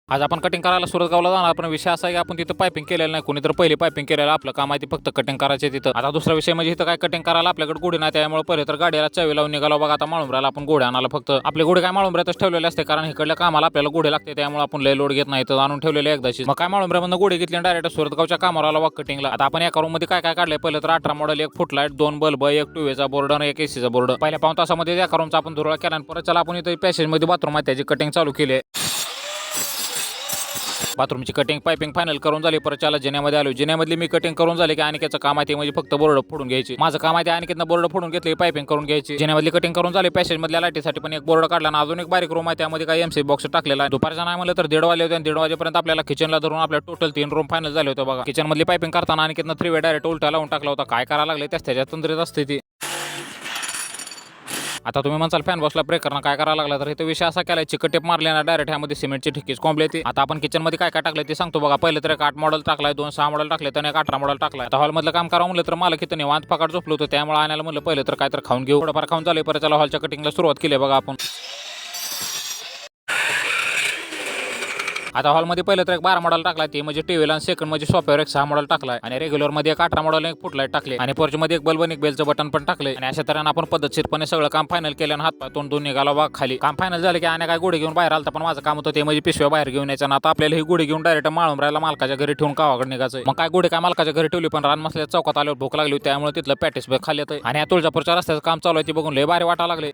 आज आपण कटिंग करायला सुरतगावला जाणार, पण विषय असा आहे की आपण तिथं पायपिंग केलेलं नाही. कोणी तर पहिले पायपिंग केलेलं आपलं काम आहे ते फक्त कटिंग करायचे तिथं. आता दुसरा विषय म्हणजे इथं काय कटिंग करायला आपल्याकडे गोडी नाही, त्यामुळे पहिले तर गाडीला चावी लावून निघालो बघा. आता माळुंब्र्याला आपण गोडे आणायला फक्त आपले गोडे काय माळुंब्र्यातच ठेवलेले असते, कारण इकडल्या कामाला आपल्याला गोडे लागते, त्यामुळे आपण लय लोड घेत नाही. तर आणून ठेवलेले एकदाची. मग काय माळुंब्र्यामधून गोडे घेतले डायरेक्ट सुरतगावच्या कामावर आला बघ कटिंगला. आता आपण एका रूम मध्ये काय काय काढले, पहिलं तर 18 मॉडेल, एक फुटलाईट, 2 बल्ब, एक टूवेचा बोर्ड आणि एक एसीचा बोर्ड. पहिल्या 5 तासामध्ये एका रूमचा आपण धुरळा केला आणि परत चला आपण इथे पॅसेज मध्ये बाथरूम आहे त्याची कटिंग चालू केली. बाथरूमची कटिंग पायपिंग फायनल करून झाली. परत चला जिन्यामध्ये आलो. जिन्यामधली मी कटिंग करून झाली की अनिकेतचं काम आहे ते म्हणजे फक्त बोर्ड फोडून घ्यायची. माझं काम आहे ते अनिकेतनं बोर्ड फोडून घेतले, पायपिंग करून घ्यायची. जिन्यामधली कटिंग करून झाली. पॅसेज मधल्या लाईटीसाठी पण एक बोर्ड काढला आणि अजून एक बारीक रूम आहे त्यामध्ये काही एमसी बॉक्स टाकलेला आहे. दुपारच्या नाही म्हणलं तर 1:30 वाजले होते आणि 1:30 वाजेपर्यंत आपल्याला किचनला धरून आपल्या टोटल 3 रूम फायनल झाले होते बघा. किचन मधली पायपिंग करताना अनिकेतनं 3 वे डायरेक्ट उलटा लावून टाकला होता. काय करायला लागले त्याच्या तंत्रीत असते ती. आता तुम्ही म्हणसाल फॅन बसला ब्रेक करणं काय करायला लागला, तर इथे विषय असा केलाय चिकट टेप मारले ना डायरेक्ट ह्यामध्ये सिमेंटची ठिकीच कोंबली ती. आता आपण किचन मध्ये काय काय टाकलंय ते सांगतो बघा. पहिले तर एक 8 मॉडेल टाकलाय, 2 6 मॉडेल टाकले, तर एक 18 मॉडेल टाकलाय. आता हॉल मधलं काम करावं म्हणलं तर मला किती निवांत पकाट झोपलो होतो, त्यामुळे आणायला म्हणलं पहिले तर काय तर खाऊन घेऊ. थोडंफार खाऊन झाले परत चला हॉलच्या कटिंगला सुरुवात केली बघा आपण. आता हॉलमध्ये पहिलं तर एक 12 मॉडेल टाकलाय ते म्हणजे टीव्हीला, आणि सेकंड म्हणजे सोफ्यावर एक 6 मॉडेल टाकलाय, आणि रेग्युलर मध्ये एक 18 मॉडेल, एक फुटलाईट टाकले, आणि पोर्च मध्ये एक बल्ब आणि एक बेलचं बटन पण टाकले. आणि अशा तऱ्हेने आपण पद्धतशीरपणे सगळं काम फायनल केलं आणि हातपाय तोंड धुवून निघाला बघा खाली. काम फायनल झालं की आणि काय गोडी घेऊन बाहेर आलता, पण माझं काम होतं ते म्हणजे पिशव्या बाहेर घेऊन यायचं. आता आपल्याला ही गोडी घेऊन डायरेक्ट माळुंब्र्याला मालकाच्या घरी ठेवून गावाकडे निघायचं. मग काय गोडी काय मालकाच्या घरी ठेवली, पण रान मसल्या चौकात आल्यावर भूक लागली, त्यामुळे तिथलं पॅटिस बॅग खाली येतं. आणि या तुळजापूरच्या रस्त्याचं काम चालू आहे ते बघून लय भारी वाटायला लागले.